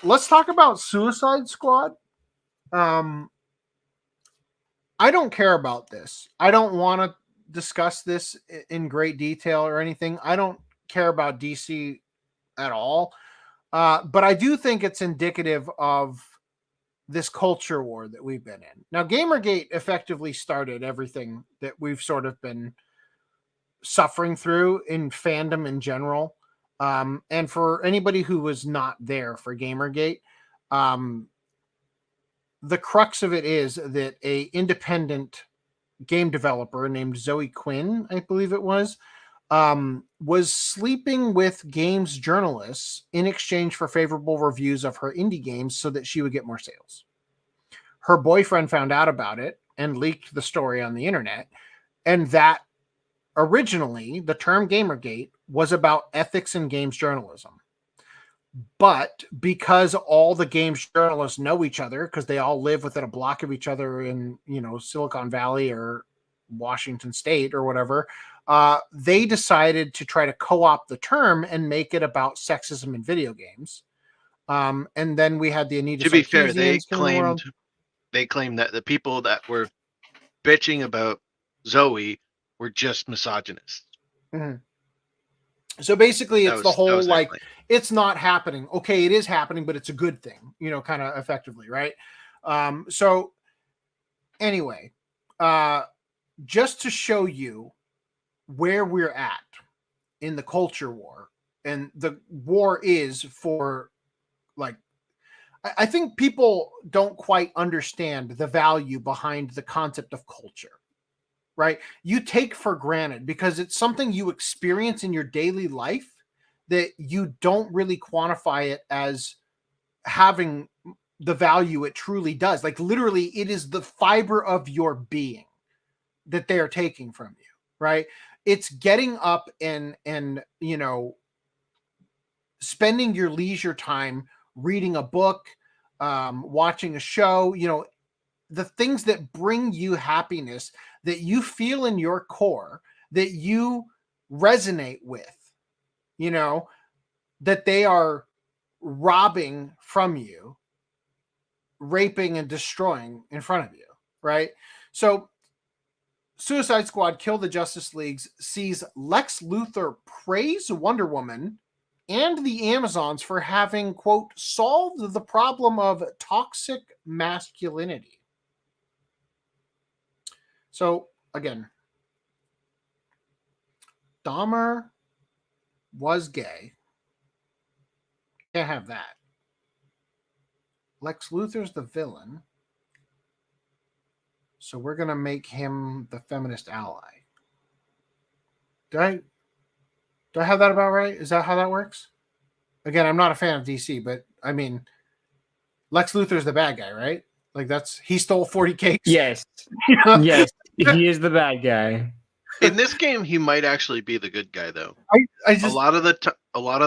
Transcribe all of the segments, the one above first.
let's talk about Suicide Squad. I don't care about this. I don't want to discuss this in great detail or anything. I don't care about DC at all. But I do think it's indicative of this culture war that we've been in. Now, Gamergate effectively started everything that we've sort of been suffering through in fandom in general. And for anybody who was not there for Gamergate, the crux of it is that a independent game developer named Zoe Quinn, I believe it was sleeping with games journalists in exchange for favorable reviews of her indie games so that she would get more sales. Her boyfriend found out about it and leaked the story on the internet. And that originally, the term Gamergate was about ethics in games journalism. But because all the games journalists know each other, because they all live within a block of each other in, Silicon Valley or Washington State or whatever, they decided to try to co-opt the term and make it about sexism in video games. And then we had the Anita. To be fair, they claimed that the people that were bitching about Zoe were just misogynists. Mm-hmm. So basically, it's the whole like it's not happening. Okay, it is happening, but it's a good thing, kind of effectively, right? So anyway, just to show you where we're at in the culture war, and the war is for like, I think people don't quite understand the value behind the concept of culture. Right? You take for granted because it's something you experience in your daily life that you don't really quantify it as having the value it truly does. Like literally, it is the fiber of your being that they are taking from you, right? It's getting up and spending your leisure time reading a book, watching a show, the things that bring you happiness that you feel in your core, that you resonate with, that they are robbing from you, raping and destroying in front of you, right? So Suicide Squad Kill the Justice Leagues sees Lex Luthor praise Wonder Woman and the Amazons for having, quote, solved the problem of toxic masculinity. So, again, Dahmer was gay. Can't have that. Lex Luthor's the villain. So we're going to make him the feminist ally. Do I have that about right? Is that how that works? Again, I'm not a fan of DC, but I mean, Lex Luthor's the bad guy, right? Like he stole 40 cakes. Yes. Yes. He is the bad guy. In this game, he might actually be the good guy, though. I just a lot of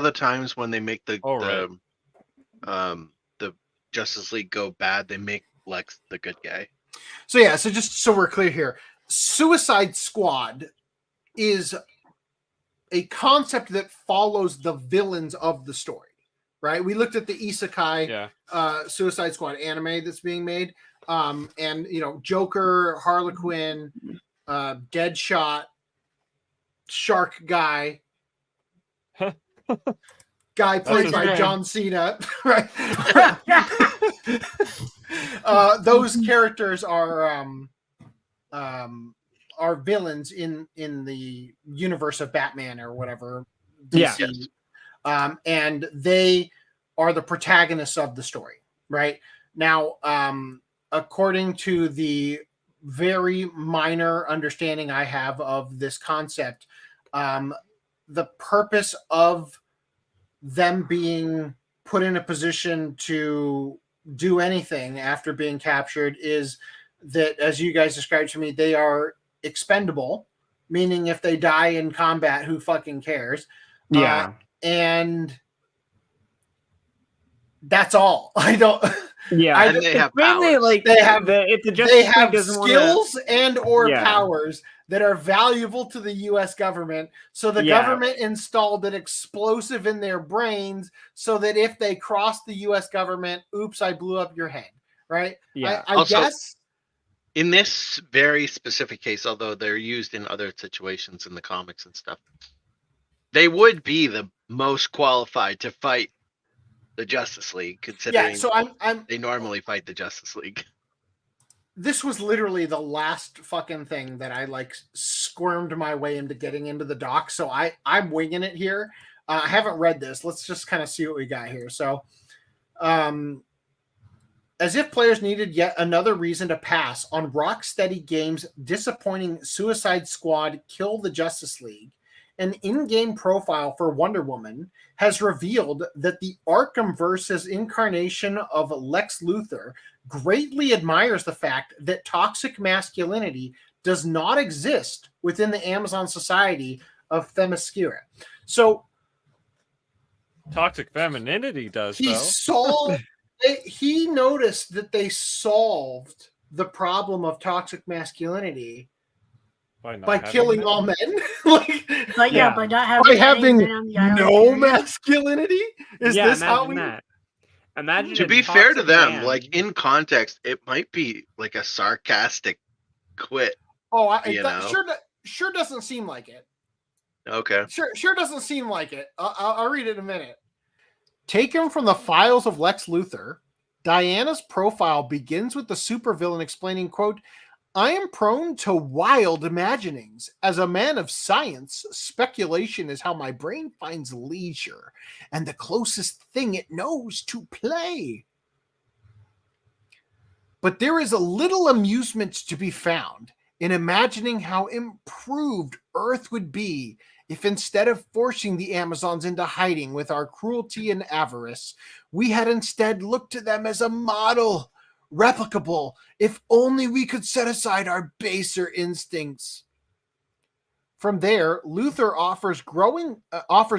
the times when they make the Justice League go bad, they make Lex the good guy. So yeah, so just so we're clear here, Suicide Squad is a concept that follows the villains of the story, right? We looked at the Isekai Suicide Squad anime that's being made, and Joker, Harlequin, Deadshot, Shark Guy played by John Cena, right? Those characters are villains in the universe of Batman or whatever. DC. Yeah. And they are the protagonists of the story, right? Now, according to the very minor understanding I have of this concept, the purpose of them being put in a position to do anything after being captured is that, as you guys described to me, they are expendable, meaning if they die in combat, who fucking cares? Yeah. And that's all. I don't Yeah, and they have powers. like they have skills and or powers that are valuable to the U.S. government. So the government installed an explosive in their brains so that if they cross the U.S. government, oops, I blew up your head. Right? Yeah. I guess in this very specific case, although they're used in other situations in the comics and stuff, they would be the most qualified to fight the Justice League, considering so they normally fight the Justice League. This was literally the last fucking thing that I like squirmed my way into getting into the doc. So I'm winging it here. I haven't read this. Let's just kind of see what we got here. So, as if players needed yet another reason to pass on Rocksteady Games' disappointing Suicide Squad Kill the Justice League, an in-game profile for Wonder Woman has revealed that the Arkhamverse's incarnation of Lex Luthor greatly admires the fact that toxic masculinity does not exist within the Amazon society of Themyscira. So toxic femininity does, he noticed that they solved the problem of toxic masculinity by killing all men. By not having no masculinity. Is this how we imagine? To be fair to them, like in context, it might be like a sarcastic quit. Oh, sure doesn't seem like it. Okay. Sure doesn't seem like it. I'll read it in a minute. Taken from the files of Lex Luthor, Diana's profile begins with the supervillain explaining, quote, "I am prone to wild imaginings. As a man of science, speculation is how my brain finds leisure and the closest thing it knows to play. But there is a little amusement to be found in imagining how improved Earth would be if instead of forcing the Amazons into hiding with our cruelty and avarice, we had instead looked to them as a model, replicable, if only we could set aside our baser instincts." From there, Luthor offers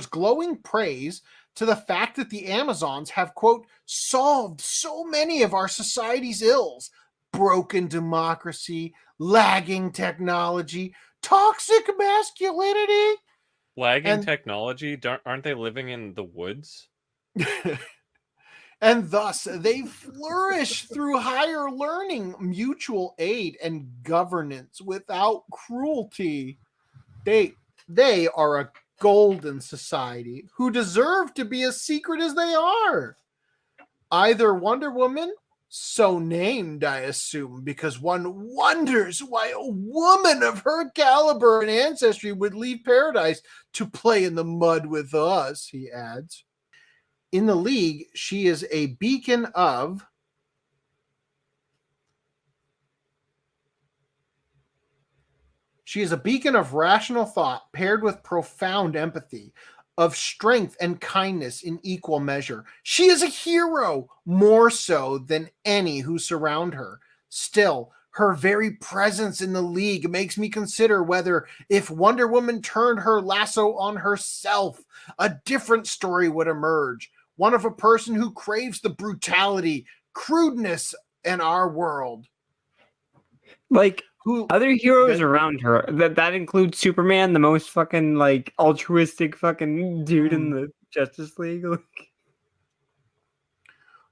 glowing praise to the fact that the Amazons have, quote, "solved so many of our society's ills: broken democracy, lagging technology, toxic masculinity." Technology? Aren't they living in the woods? And thus they flourish through higher learning, mutual aid, and governance without cruelty. They are a golden society who deserve to be as secret as they are. Either Wonder Woman, so named, I assume, because one wonders why a woman of her caliber and ancestry would leave paradise to play in the mud with us, he adds. In the League, she is a beacon of rational thought paired with profound empathy, of strength and kindness in equal measure. She is a hero, more so than any who surround her. Still, her very presence in the League makes me consider whether, if Wonder Woman turned her lasso on herself, a different story would emerge. One of a person who craves the brutality, crudeness in our world. Like, other heroes around her, that includes Superman, the most fucking like altruistic fucking dude in the Justice League,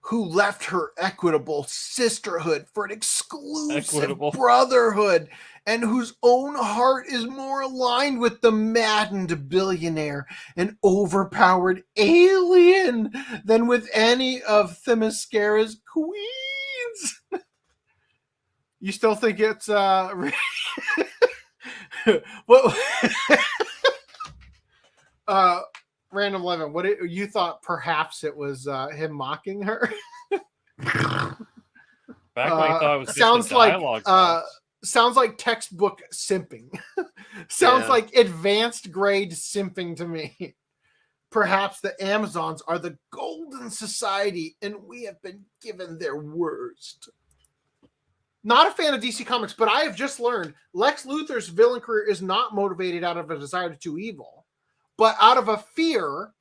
who left her equitable sisterhood for an exclusive brotherhood, and whose own heart is more aligned with the maddened billionaire and overpowered alien than with any of Themyscira's queens. You still think it's what? Random 11. What you thought? Perhaps it was him mocking her. Back when I thought it was just a dialogue sounds like textbook simping. Sounds like advanced grade simping to me. Perhaps the Amazons are the golden society, and we have been given their worst. Not a fan of DC Comics, but I have just learned Lex Luthor's villain career is not motivated out of a desire to do evil, but out of a fear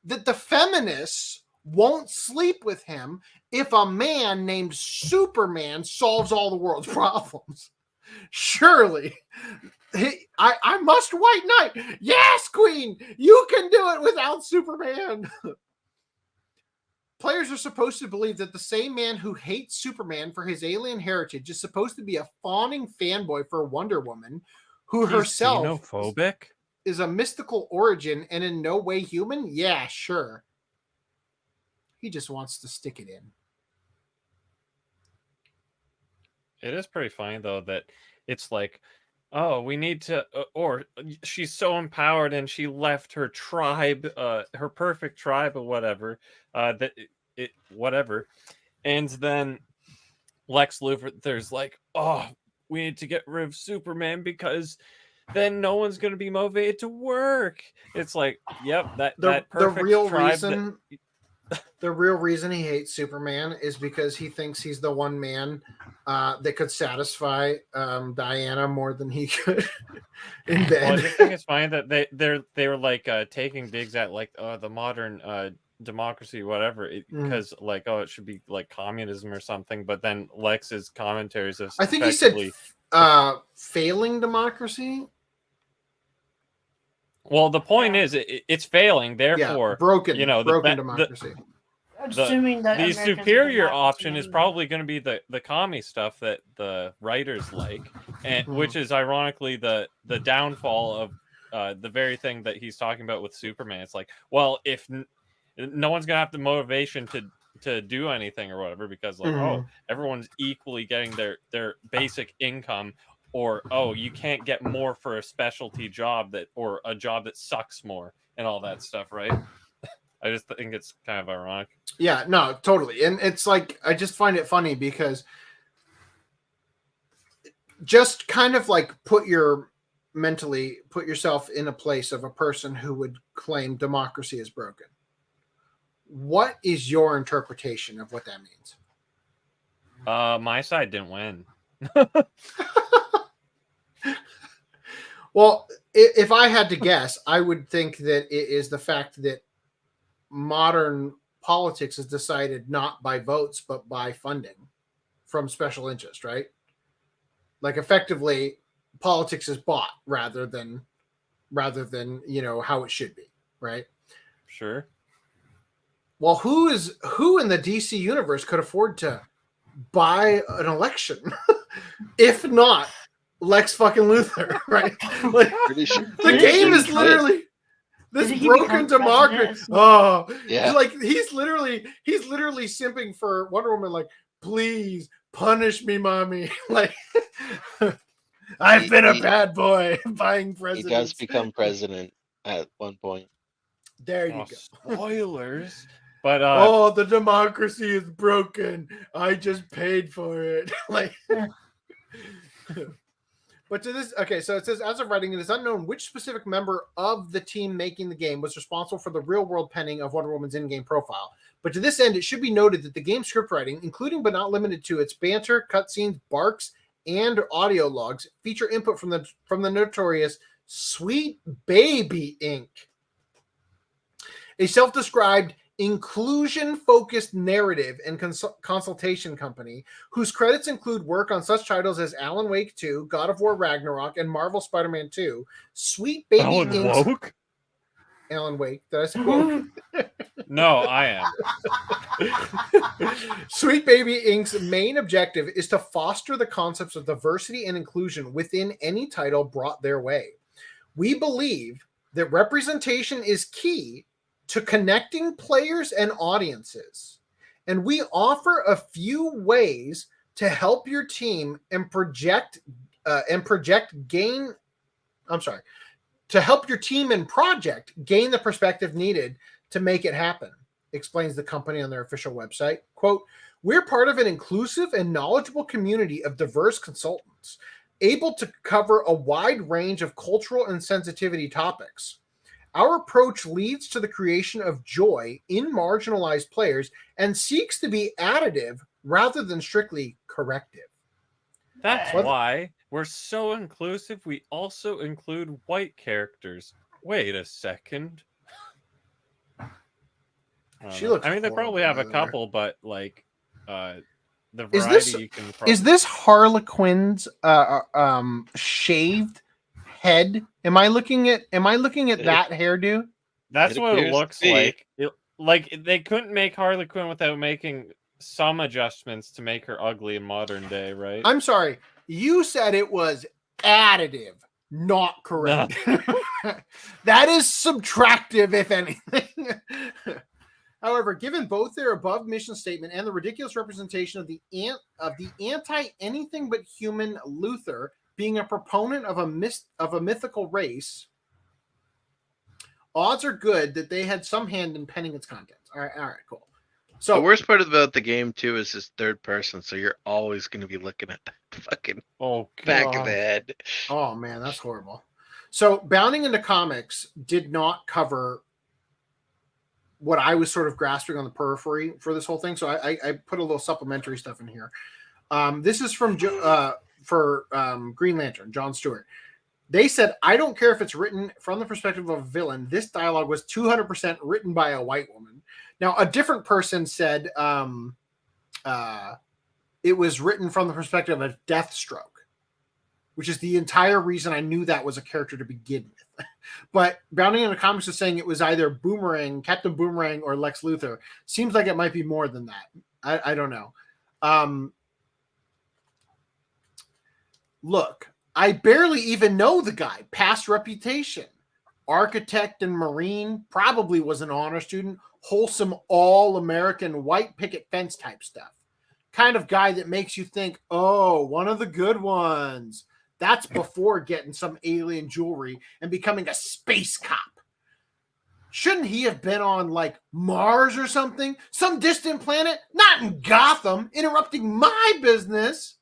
that the feminists won't sleep with him if a man named Superman solves all the world's problems. Surely. I must white knight. Yes, queen, you can do it without Superman. Players are supposed to believe that the same man who hates Superman for his alien heritage is supposed to be a fawning fanboy for Wonder Woman, who herself xenophobic is a mystical origin and in no way human. Yeah, sure. He just wants to stick it in. It is pretty funny though that it's like, oh, we need to, or she's so empowered and she left her tribe, her perfect tribe or whatever, whatever, and then Lex Luthor's like, oh, we need to get rid of Superman because then no one's going to be motivated to work. It's like, yep, that perfect the real tribe reason. The real reason he hates Superman is because he thinks he's the one man that could satisfy Diana more than he could in bed. Well, I just think it's fine that they were like taking digs at like the modern democracy, whatever, because like, oh, it should be like communism or something. But then Lex's commentaries of, I think he said failing democracy. Well, the point is, it's failing. Therefore, broken. You know, broken democracy. Assuming that the superior option is probably going to be the commie stuff that the writers like, and which is ironically the downfall of the very thing that he's talking about with Superman. It's like, well, if no one's gonna have the motivation to do anything or whatever, because like, oh, everyone's equally getting their basic income. Or, oh, you can't get more for a specialty job or a job that sucks more and all that stuff, right? I just think it's kind of ironic. Yeah, no, totally. And it's like, I just find it funny because just kind of like put yourself in a place of a person who would claim democracy is broken. What is your interpretation of what that means? My side didn't win. Well, if I had to guess, I would think that it is the fact that modern politics is decided not by votes, but by funding from special interest, right? Like effectively, politics is bought rather than how it should be, right? Sure. Well, who in the DC universe could afford to buy an election if not Lex fucking Luthor, right? Like the game is literally this broken democracy. Oh, yeah. Like he's literally simping for Wonder Woman. Like, please punish me, mommy. Like, I've been a bad boy buying presidents. He does become president at one point. There you go. Spoilers. But the democracy is broken. I just paid for it. Like. But to this, okay, so it says, as of writing, it is unknown which specific member of the team making the game was responsible for the real-world penning of Wonder Woman's in-game profile. But to this end, it should be noted that the game's script writing, including but not limited to its banter, cutscenes, barks, and audio logs, feature input from the notorious Sweet Baby Inc., a self-described inclusion-focused narrative and consultation company whose credits include work on such titles as Alan Wake 2, God of War Ragnarok, and Marvel Spider-Man 2. Sweet Baby Inc. Alan Wake. Did I say woke? No, I am. Sweet Baby Inc.'s main objective is to foster the concepts of diversity and inclusion within any title brought their way. We believe that representation is key to connecting players and audiences. And we offer a few ways to help your team to help your team and project gain the perspective needed to make it happen, explains the company on their official website. Quote, we're part of an inclusive and knowledgeable community of diverse consultants, able to cover a wide range of cultural and sensitivity topics. Our approach leads to the creation of joy in marginalized players and seeks to be additive rather than strictly corrective. That's why we're so inclusive. We also include white characters. Wait a second. She looks. I mean, they probably have a couple, but like, the variety is this, you can. Probably... Is this Harlequin's shaved head? Am I looking at that hairdo? That's what it looks like. Like they couldn't make Harley Quinn without making some adjustments to make her ugly in modern day, right? I'm sorry. You said it was additive, not correct. No. That is subtractive, if anything. However, given both their above mission statement and the ridiculous representation of the anti-anything but human Luthor being a proponent of a mythical race, odds are good that they had some hand in penning its contents. All right, cool. So the worst part about the game too is this third person, so you're always going to be looking at the fucking back of the head. Oh man, that's horrible. So Bounding into Comics did not cover what I was sort of grasping on the periphery for this whole thing. So I put a little supplementary stuff in here. This is from Green Lantern, John Stewart. They said, I don't care if it's written from the perspective of a villain. This dialogue was 200% written by a white woman. Now, a different person said it was written from the perspective of Deathstroke, which is the entire reason I knew that was a character to begin with. But Bounding into Comics is saying it was either Boomerang, Captain Boomerang, or Lex Luthor. Seems like it might be more than that. I don't know. Look, I barely even know the guy. Past reputation. Architect and Marine. Probably was an honor student. Wholesome, all-American, white picket fence type stuff. Kind of guy that makes you think, oh, one of the good ones. That's before getting some alien jewelry and becoming a space cop. Shouldn't he have been on, like, Mars or something? Some distant planet? Not in Gotham, interrupting my business.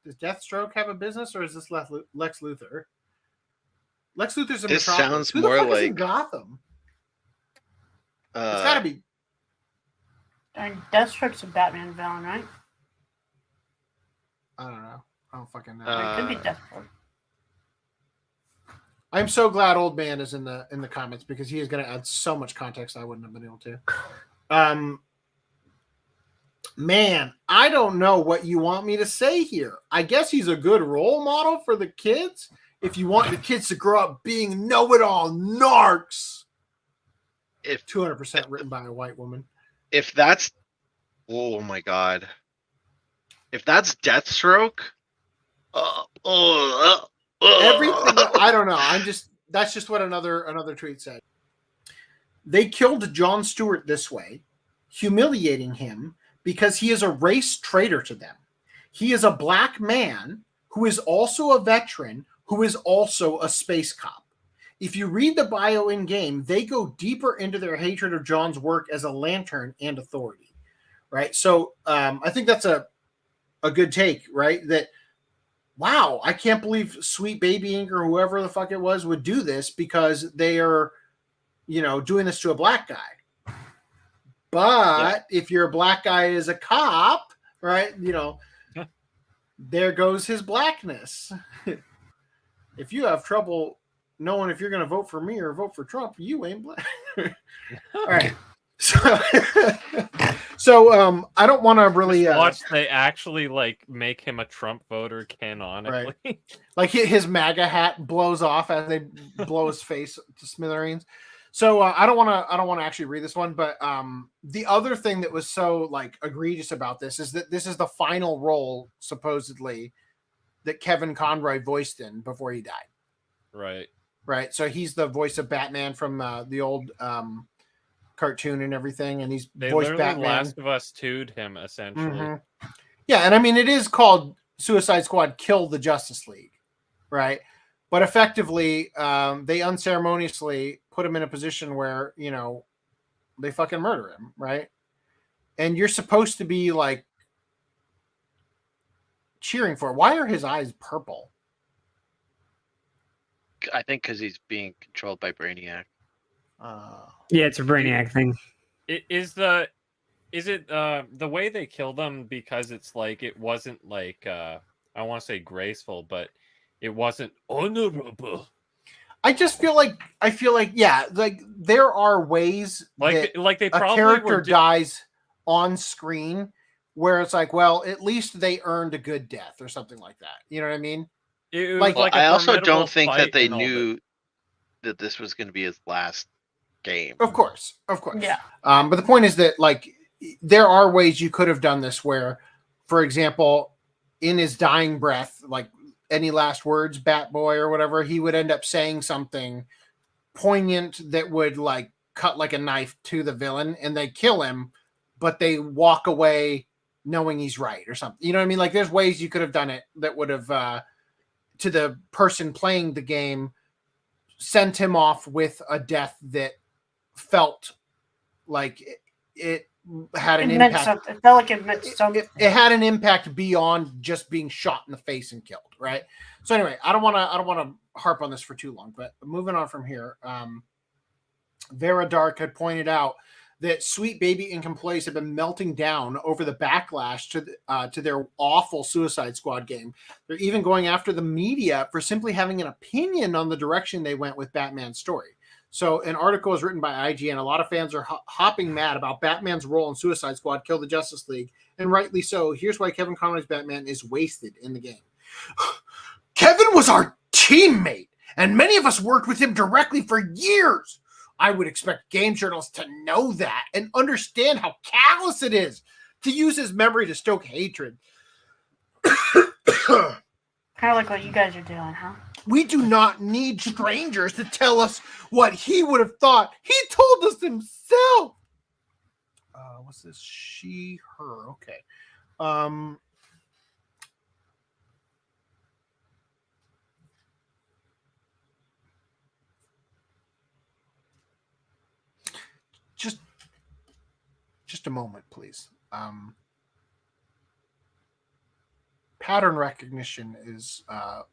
Does Deathstroke have a business, or is this Lex Luthor? Lex Luthor's in this Metropolis. Sounds Who the more fuck like is in Gotham. It's got to be. Deathstroke's a Batman villain, right? I don't know. I don't fucking know. It could be Deathstroke. I'm so glad Old Man is in the comments because he is going to add so much context I wouldn't have been able to. Man, I don't know what you want me to say here. I guess he's a good role model for the kids. If you want the kids to grow up being know-it-all narcs. If 200% written by a white woman. If that's, oh my god. If that's Deathstroke, everything. I don't know. That's just what another tweet said. They killed John Stewart this way, humiliating him because he is a race traitor to them. He is a black man who is also a veteran, who is also a space cop. If you read the bio in game, they go deeper into their hatred of John's work as a lantern and authority, right? So I think that's a good take, right? That, wow, I can't believe Sweet Baby Ink or whoever the fuck it was would do this because they are, doing this to a black guy. But if you're a black guy as a cop, right, there goes his blackness. If you have trouble knowing if you're going to vote for me or vote for Trump, you ain't black. All right. So I don't want to really watch. They actually make him a Trump voter canonically. Right. Like his MAGA hat blows off as they blow his face to smithereens. So I don't want to actually read this one, but the other thing that was so egregious about this is that this is the final role supposedly that Kevin Conroy voiced in before he died. Right. So he's the voice of Batman from the old cartoon and everything, and he's voiced Batman. Last of Us 2'd him essentially. Mm-hmm. Yeah, and I mean it is called Suicide Squad: Kill the Justice League, right? But effectively, they unceremoniously put him in a position where they fucking murder him, right? And you're supposed to be cheering for it. Why are his eyes purple? I think because he's being controlled by Brainiac. Yeah, it's a Brainiac thing. Is it the way they kill them because it's it wasn't I want to say graceful, but it wasn't honorable. I just feel like yeah, like there are ways like they probably a character dies on screen where it's like, well, at least they earned a good death or something like that. You know what I mean? It like, like I also don't think that they knew knew that this was going to be his last game. Of course. Yeah. But the point is that like there are ways you could have done this where, for example, in his dying breath, like any last words, Bat Boy or whatever, he would end up saying something poignant that would like cut like a knife to the villain, and they kill him, but they walk away knowing he's right or something. You know what I mean? Like there's ways you could have done it that would have to the person playing the game sent him off with a death that felt like it had an impact. It felt like it meant something. It had an impact beyond just being shot in the face and killed, right? So anyway, I don't want to harp on this for too long, but moving on from here, Vera Dark had pointed out that Sweet Baby Inc. employees have been melting down over the backlash to their awful Suicide Squad game. They're even going after the media for simply having an opinion on the direction they went with Batman's story. So an article was written by IGN. A lot of fans are hopping mad about Batman's role in Suicide Squad, Kill the Justice League, and rightly so. Here's why Kevin Conroy's Batman is wasted in the game. Kevin was our teammate, and many of us worked with him directly for years. I would expect game journalists to know that and understand how callous it is to use his memory to stoke hatred. Kind of like what you guys are doing, huh? We do not need strangers to tell us what he would have thought. He told us himself. What's this? She, her. Okay. Just a moment, please. Pattern recognition is a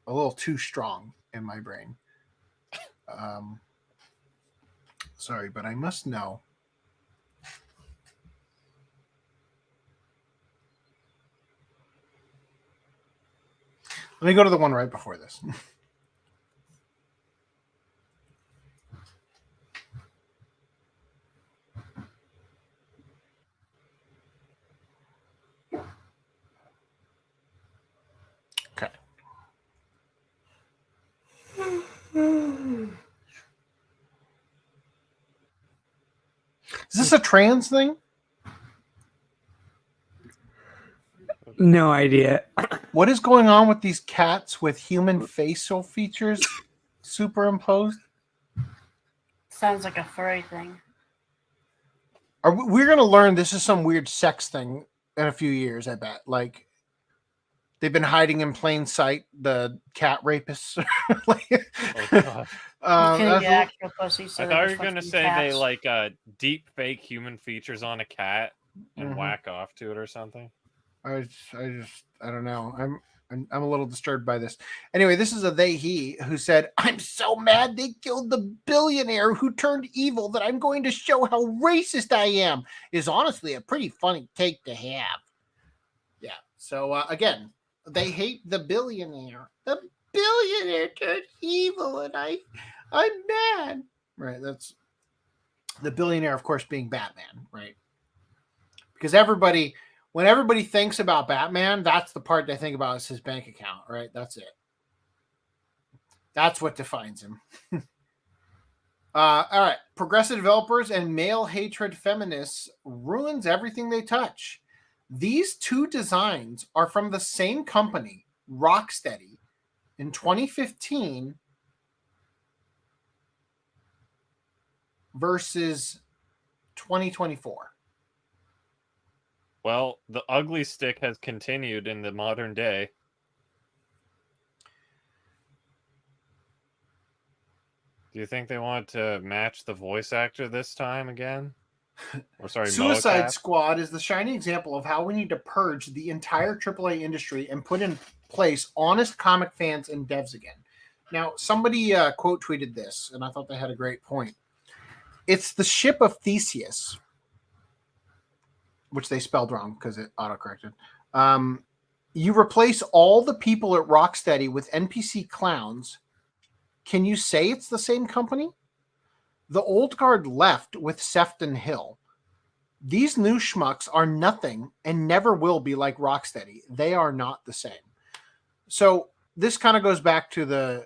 little too strong in my brain. Sorry, but I must know. Let me go to the one right before this. Okay. Is this a trans thing? No idea. What is going on with these cats with human facial features superimposed? Sounds like a furry thing. We're going to learn this is some weird sex thing in a few years, I bet. Like, they've been hiding in plain sight, the cat rapists. Like, oh, God. Actual pussy, so I thought you were going to say cats. they like deep fake human features on a cat and whack off to it or something. I don't know. I'm a little disturbed by this. Anyway, this is a he who said, "I'm so mad they killed the billionaire who turned evil that I'm going to show how racist I am." Is honestly a pretty funny take to have. Yeah. So again, they hate the billionaire. The billionaire turned evil, and I'm mad. Right. That's the billionaire, of course, being Batman. Right. Because when everybody thinks about Batman, that's the part they think about is his bank account, right? That's it. That's what defines him. All right. Progressive developers and male hatred feminists ruins everything they touch. These two designs are from the same company, Rocksteady, in 2015 versus 2024. Well, the ugly stick has continued in the modern day. Do you think they want to match the voice actor this time again? Or sorry, Suicide Squad is the shining example of how we need to purge the entire AAA industry and put in place honest comic fans and devs again. Now, somebody quote tweeted this, and I thought they had a great point. It's the ship of Theseus, which they spelled wrong because it autocorrected. You replace all the people at Rocksteady with NPC clowns, can you say it's the same company? The old guard left with Sefton Hill. These new schmucks are nothing and never will be like Rocksteady. They are not the same. So this kind of goes back to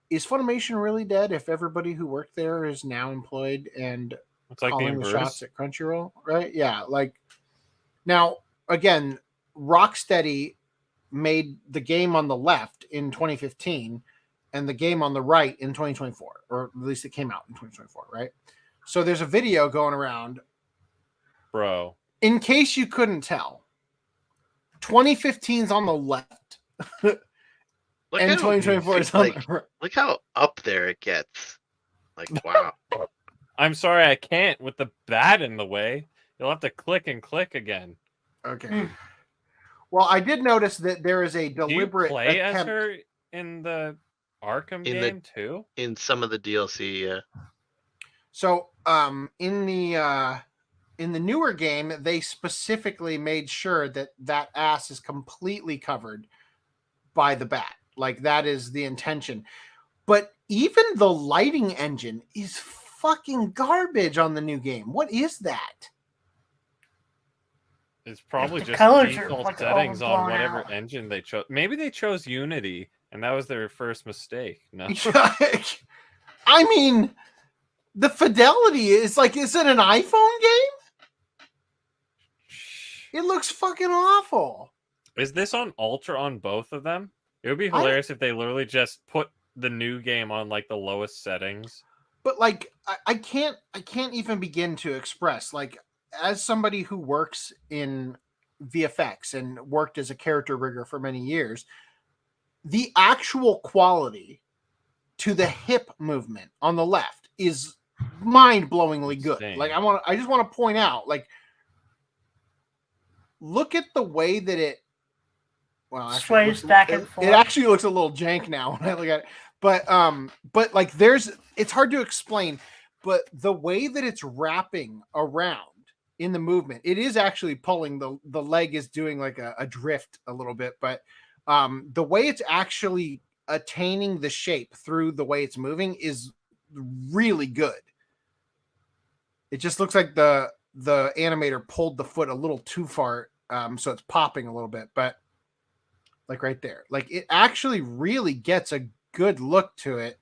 is Funimation really dead if everybody who worked there is now employed and it's like calling the shots at Crunchyroll, right? Yeah, like now again, Rocksteady made the game on the left in 2015 and the game on the right in 2024, or at least it came out in 2024, right? So there's a video going around. Bro. In case you couldn't tell, 2015's on the left. And 2024 is on the right. Look how up there it gets. Like, wow. I'm sorry, I can't with the bat in the way. You'll have to click and click again. Okay. Well, I did notice that there is a deliberate Do you play attempt... as her in the Arkham game too? In some of the DLC, yeah. So, in the newer game, they specifically made sure that ass is completely covered by the bat. Like, that is the intention. But even the lighting engine is fucking garbage on the new game. What is that? It's probably just default like settings on whatever out. engine they chose. Maybe they chose Unity, and that was their first mistake. No, I mean, the fidelity is like, is it an iPhone game? It looks fucking awful. Is this on Ultra on both of them? It would be hilarious if they literally just put the new game on like the lowest settings. But like, I can't even begin to express, like, as somebody who works in VFX and worked as a character rigger for many years, the actual quality to the hip movement on the left is mind-blowingly good. Insane. Like, I just want to point out, like, look at the way that it sways back and forth. It actually looks a little jank now when I look at it. But like, it's hard to explain, but the way that it's wrapping around in the movement, it is actually pulling the leg is doing like a drift a little bit, but the way it's actually attaining the shape through the way it's moving is really good. It just looks like the animator pulled the foot a little too far, so it's popping a little bit, but like right there, like it actually really gets a good look to it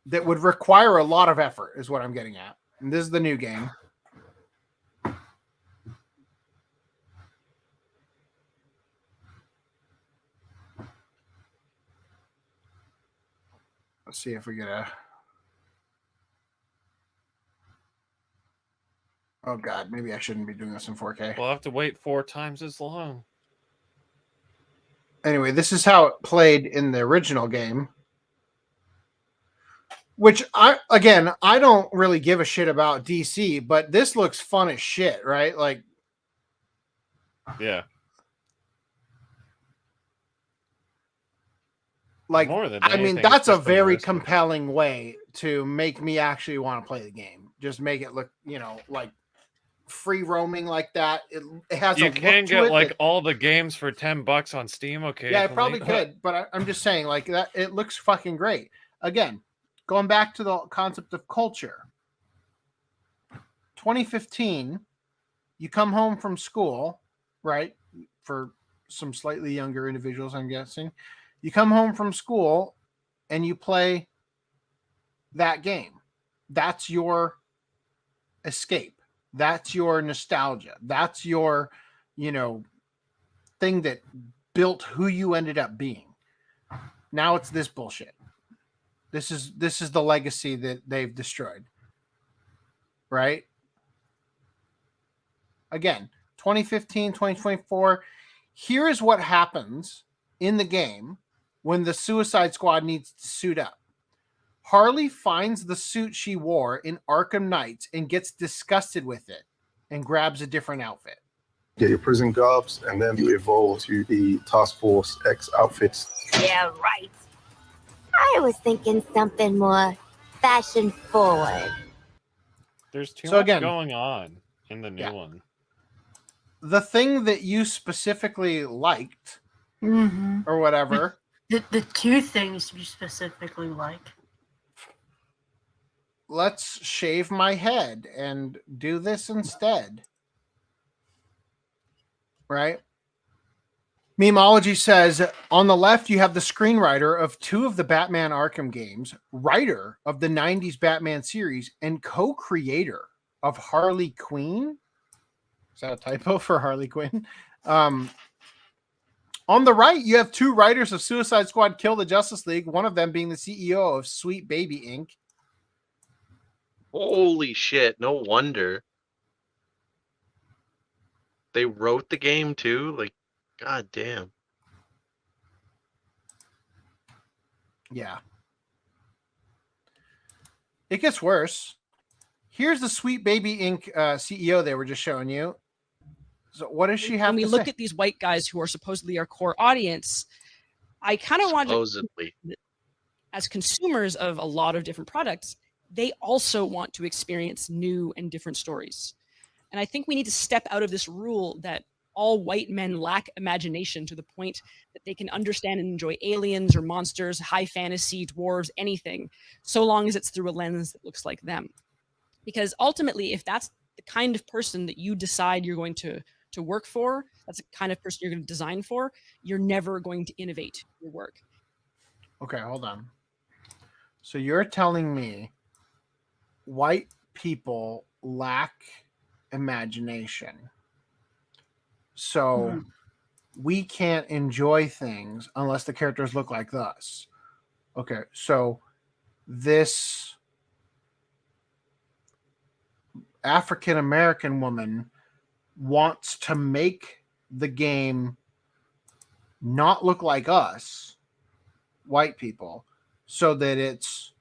that would require a lot of effort is what I'm getting at. And this is the new game. Let's see if we get a... Oh God, maybe I shouldn't be doing this in 4K. We'll have to wait 4 times as long. Anyway, this is how it played in the original game. Which, I don't really give a shit about DC, but this looks fun as shit, right? Like, yeah. Like, more than I mean, anything, that's a it's just very immersive. compelling way to make me actually want to play the game. Just make it look, like free roaming like that. It has You a look can to get it like that- all the games for $10 on Steam. Okay. Yeah, I probably could, but I'm just saying, like, that it looks fucking great. Again, going back to the concept of culture. 2015, you come home from school, right? For some slightly younger individuals, I'm guessing. You come home from school and you play that game. That's your escape. That's your nostalgia. That's your, thing that built who you ended up being. Now it's this bullshit. This is the legacy that they've destroyed. Right? Again, 2015, 2024. Here is what happens in the game when the Suicide Squad needs to suit up. Harley finds the suit she wore in Arkham Knights and gets disgusted with it and grabs a different outfit. Get your prison garbs, and then you evolve to the Task Force X outfits. Yeah, right. I was thinking something more fashion forward. There's too So much again- going on in the new Yeah. one. The thing that you specifically liked Mm-hmm. or whatever The two things you specifically like. Let's shave my head and do this instead. Right? Memeology says, on the left, you have the screenwriter of 2 of the Batman Arkham games, writer of the 90s Batman series, and co-creator of Harley Quinn. Is that a typo for Harley Quinn? On the right, you have 2 writers of Suicide Squad Kill the Justice League, one of them being the CEO of Sweet Baby Inc. Holy shit, no wonder. They wrote the game too? Like, god damn. Yeah. It gets worse. Here's the Sweet Baby Inc. CEO they were just showing you. So what does she have when we to look say? at these white guys who are supposedly our core audience, I kind of want to, as consumers of a lot of different products, they also want to experience new and different stories. And I think we need to step out of this rule that all white men lack imagination to the point that they can understand and enjoy aliens or monsters, high fantasy, dwarves, anything, so long as it's through a lens that looks like them. Because ultimately, if that's the kind of person that you decide you're going to work for, that's the kind of person you're going to design for, you're never going to innovate your work. Okay, hold on. So you're telling me white people lack imagination. So we can't enjoy things unless the characters look like us. Okay, so this African American woman wants to make the game not look like us, white people, so that it's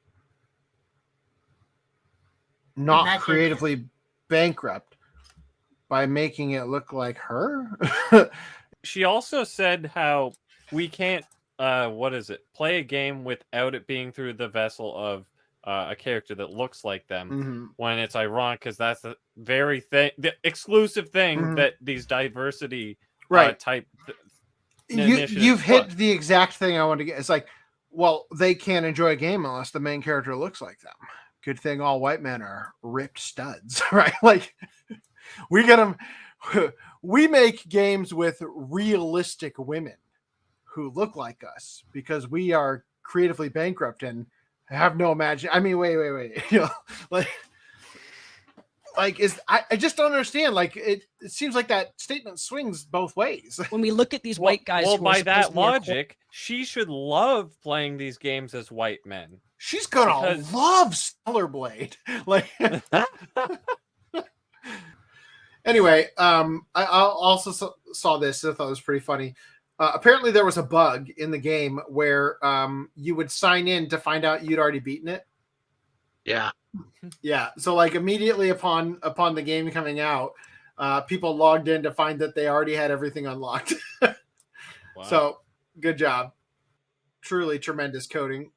not creatively bankrupt by making it look like her. She also said how we can't play a game without it being through the vessel of a character that looks like them, when it's ironic because that's the very thing, the exclusive thing that these diversity type you've hit the exact thing I want to get. It's like, well, they can't enjoy a game unless the main character looks like them. Good thing all white men are ripped studs, right? Like, we get them. We make games with realistic women who look like us because we are creatively bankrupt and have no imagination. I mean, wait. You know, I just don't understand. Like, it seems like that statement swings both ways. When we look at these white guys, well, by that logic, she should love playing these games as white men. She's gonna love Stellar Blade. Like, anyway, I also saw this. I thought it was pretty funny. Apparently, there was a bug in the game where you would sign in to find out you'd already beaten it. Yeah. Yeah. So, like, immediately upon the game coming out, people logged in to find that they already had everything unlocked. Wow. So, good job. Truly tremendous coding.